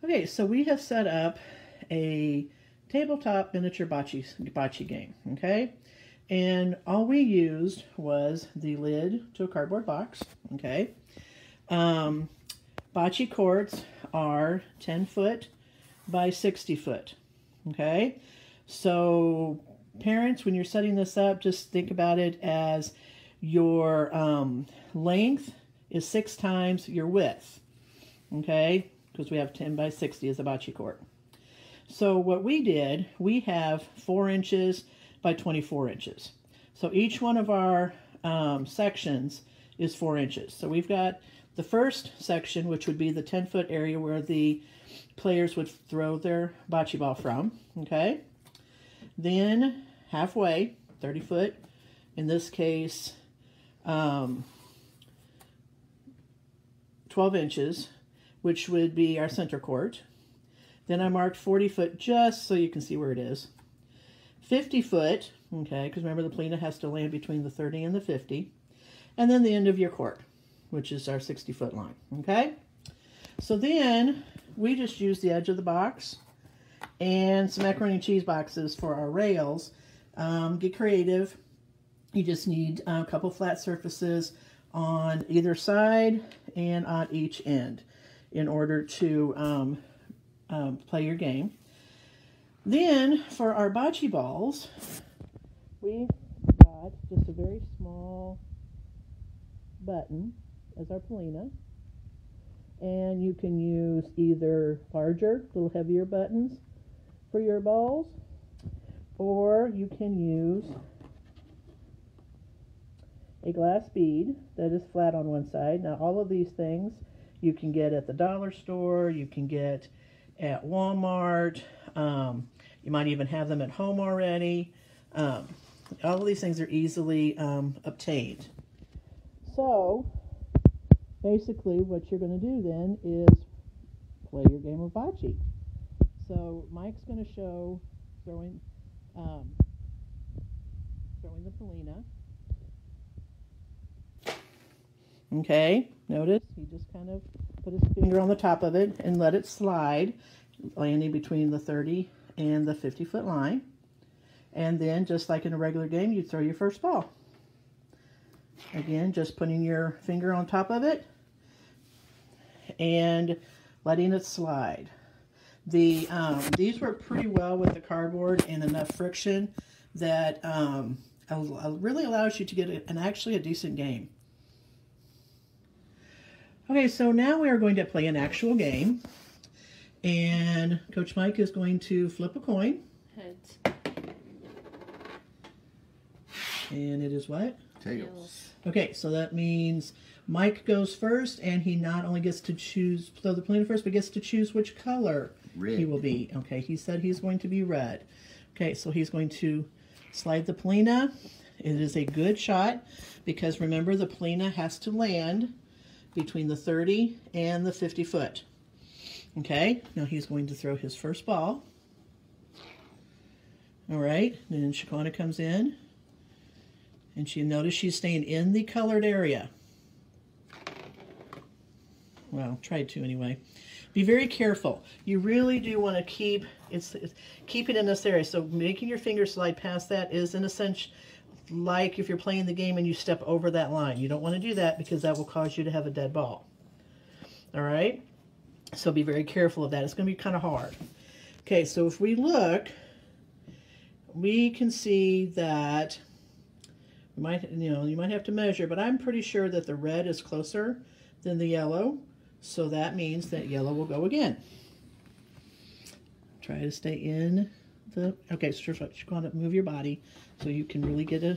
Okay, so we have set up a tabletop miniature bocce game, okay? And all we used was the lid to a cardboard box, okay? Bocce courts are 10 foot by 60 foot, okay? So parents, when you're setting this up, just think about it as your length is 6 times your width, okay? Because we have 10 by 60 as a bocce court. So what we did, we have 4 inches by 24 inches. So each one of our sections is 4 inches. So we've got the first section, which would be the 10-foot area where the players would throw their bocce ball from, okay? Then halfway, 30 foot, in this case, 12 inches, which would be our center court. Then I marked 40 foot just so you can see where it is. 50 foot, okay, because remember the Polina has to land between the 30 and the 50. And then the end of your court, which is our 60 foot line, okay? So then we just use the edge of the box and some macaroni and cheese boxes for our rails. Get creative. You just need a couple flat surfaces on either side and on each end in order to play your game. Then for our bocce balls, we got just a very small button as our Polina, and you can use either larger, little heavier buttons for your balls, or you can use a glass bead that is flat on one side. Now all of these things you can get at the dollar store, you can get at Walmart, you might even have them at home already. All of these things are easily obtained. So basically what you're going to do then is play your game of bocce. So Mike's going to show throwing the Polina. Okay, notice he just kind of put his finger on the top of it and let it slide, landing between the 30 and the 50 foot line. And then, just like in a regular game, you throw your first ball. Again, just putting your finger on top of it and letting it slide. These work pretty well with the cardboard and enough friction that really allows you to get actually a decent game. Okay, so now we are going to play an actual game, and Coach Mike is going to flip a coin. Heads. And it is what? Tails. Okay, so that means Mike goes first, and he not only gets to throw the Polina first, but gets to choose which color he will be. Okay, he said he's going to be red. Okay, so he's going to slide the Polina. It is a good shot because remember the Polina has to land between the 30 and the 50 foot. Okay, now he's going to throw his first ball. All right, and then Shaquana comes in, and notice she's staying in the colored area. Well, tried to anyway. Be very careful. You really do want to keep it in this area. So making your finger slide past that is in a sense like if you're playing the game and you step over that line. You don't want to do that because that will cause you to have a dead ball. All right? So be very careful of that. It's going to be kind of hard. Okay, so if we look, we can see that you might have to measure, but I'm pretty sure that the red is closer than the yellow. So that means that yellow will go again. Try to stay in the... Okay, so you're going to move your body so you can really get a...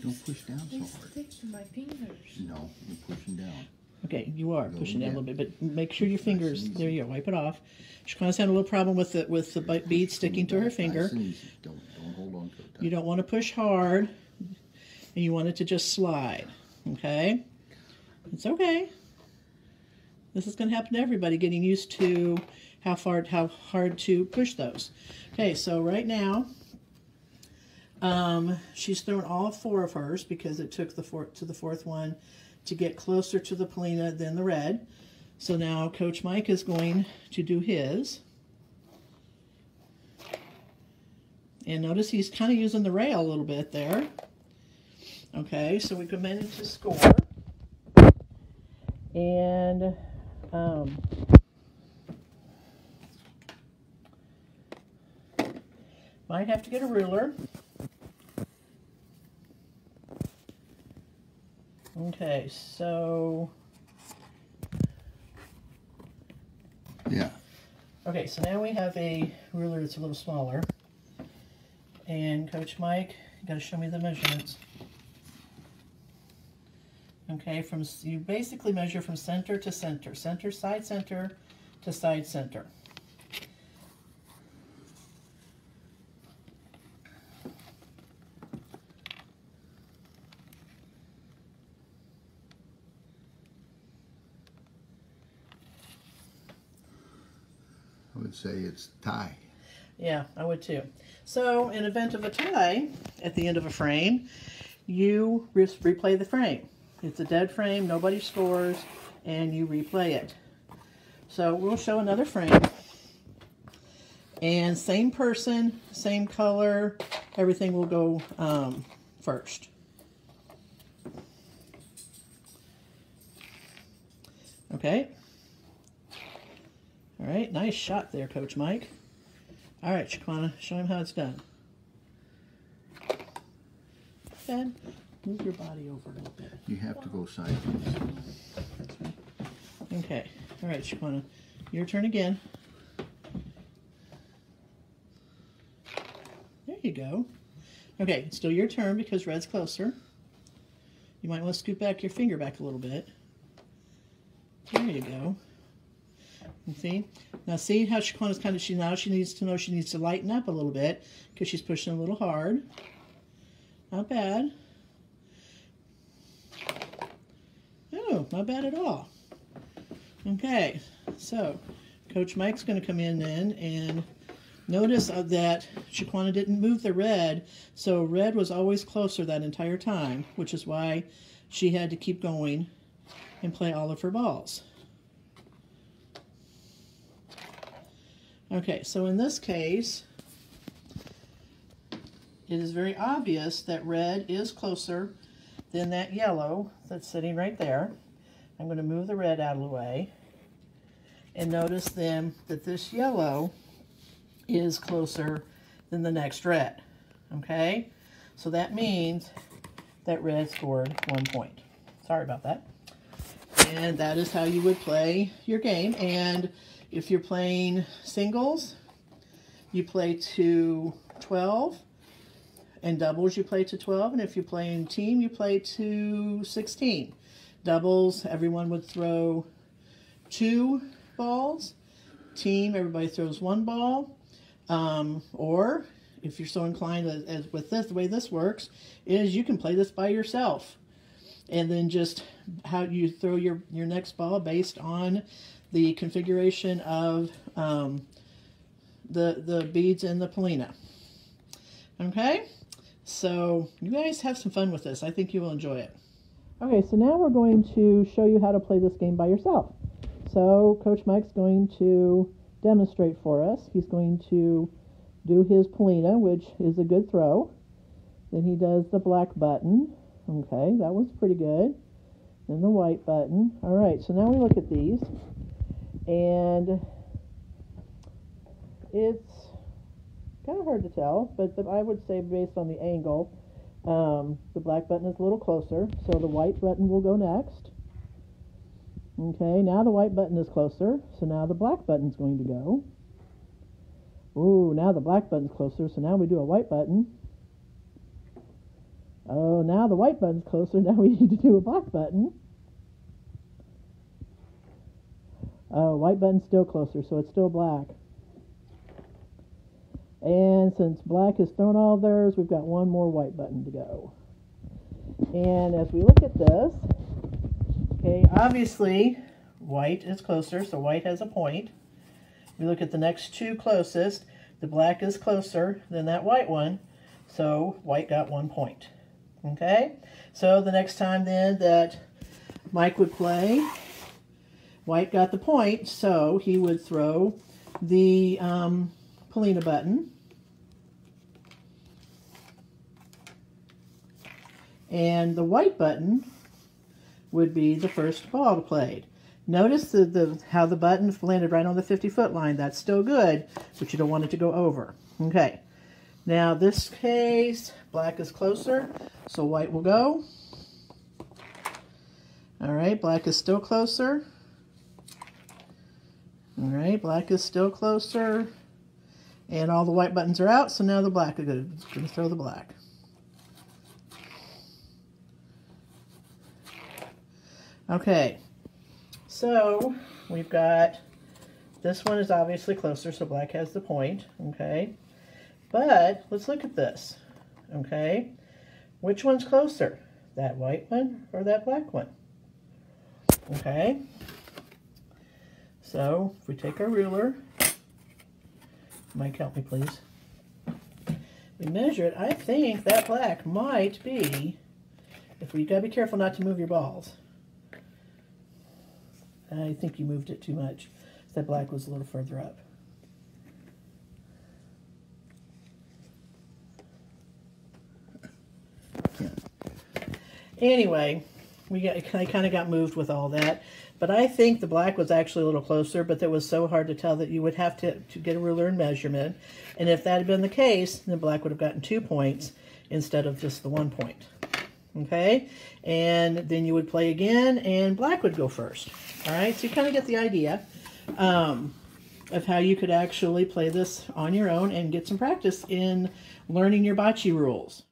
Don't push down so They hard. stick to my fingers. No, you're pushing down. Okay, you are pushing down a little bit, but make sure your fingers... There you go, wipe it off. Shaquana's had a little problem with the bead sticking to her finger. Nice and easy. Don't hold on to it. You don't want to push hard, and you want it to just slide. Okay? It's okay. This is going to happen to everybody, getting used to how hard to push those. Okay, so right now, she's thrown all 4 of hers because it took the fourth one to get closer to the Polina than the red. So now Coach Mike is going to do his. And notice he's kind of using the rail a little bit there. Okay, so we come in to score. And might have to get a ruler. Okay, so yeah. Okay, so now we have a ruler that's a little smaller. And Coach Mike, you got to show me the measurements. Okay, you basically measure from center to center, side center to side center. I would say it's tie. Yeah, I would too. So, in event of a tie at the end of a frame, you replay the frame. It's a dead frame, nobody scores, and you replay it. So, we'll show another frame. And same person, same color, everything will go first. Okay. All right, nice shot there, Coach Mike. All right, Shaquana, show him how it's done. Ben, move your body over a little bit. You have to go sideways. Okay, all right, Shaquana, your turn again. There you go. Okay, it's still your turn because red's closer. You might want to scoot back your finger back a little bit. There you go. You see? Now see how Shaquana's kind of, she needs to know she needs to lighten up a little bit because she's pushing a little hard. Not bad. Oh, not bad at all. Okay, so Coach Mike's going to come in then and notice that Shaquana didn't move the red, so red was always closer that entire time, which is why she had to keep going and play all of her balls. Okay, so in this case, it is very obvious that red is closer than that yellow that's sitting right there. I'm going to move the red out of the way. And notice then that this yellow is closer than the next red. Okay? So that means that red scored 1 point. Sorry about that. And that is how you would play your game. And if you're playing singles, you play to 12. And doubles, you play to 12. And if you're playing team, you play to 16. Doubles, everyone would throw 2 balls. Team, everybody throws 1 ball. Or, if you're so inclined, as with this, the way this works, is you can play this by yourself. And then just how you throw your next ball based on the configuration of the beads in the Polina. Okay? So, you guys have some fun with this. I think you will enjoy it. Okay, so now we're going to show you how to play this game by yourself. So, Coach Mike's going to demonstrate for us. He's going to do his Polina, which is a good throw. Then he does the black button. Okay, that was pretty good. Then the white button. All right, so now we look at these. And it's kind of hard to tell, but I would say based on the angle, the black button is a little closer, so the white button will go next. Okay, now the white button is closer, so now the black button's going to go. Ooh, now the black button's closer, so now we do a white button. Oh, now the white button's closer, now we need to do a black button. Oh, white button's still closer, so it's still black. And since black has thrown all theirs, we've got one more white button to go. And as we look at this, okay, obviously white is closer, so white has a point. We look at the next 2 closest. The black is closer than that white one, so white got 1 point. Okay, so the next time then that Mike would play. White got the point, so he would throw the Polina button. And the white button would be the first ball played. Notice how the button landed right on the 50-foot line. That's still good, but you don't want it to go over. Okay. Now this case, black is closer, so white will go. All right, black is still closer. All right, black is still closer. And all the white buttons are out, so now the black is going to throw the black. Okay, so we've got, this one is obviously closer, so black has the point, okay? But let's look at this, okay? Which one's closer, that white one or that black one? Okay, so if we take our ruler, Mike, help me please. We measure it. I think that black might be, if we gotta be careful not to move your balls. I think you moved it too much. That black was a little further up. Yeah. Anyway, I kind of got moved with all that. But I think the black was actually a little closer, but that was so hard to tell that you would have to get a ruler and measurement. And if that had been the case, then black would have gotten 2 points instead of just the 1 point. Okay? And then you would play again, and black would go first. All right? So you kind of get the idea of how you could actually play this on your own and get some practice in learning your bocce rules.